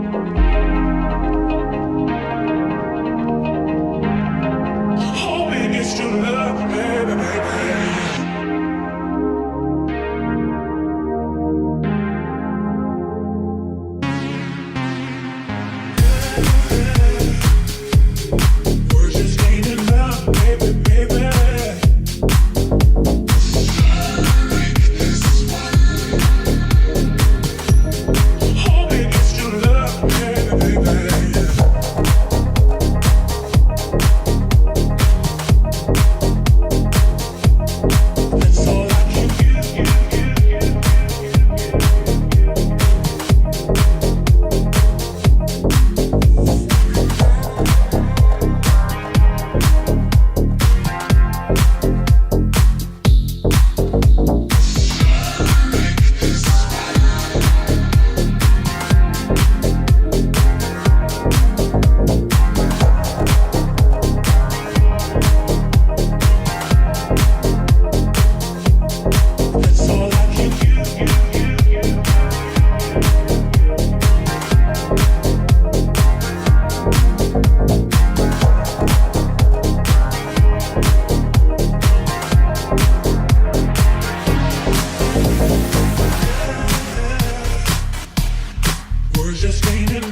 Hoping it's true love, baby, baby. We're just gaining love, baby, baby. Hoping it's true love, baby, baby. That's all I can That's all I can We're just gaining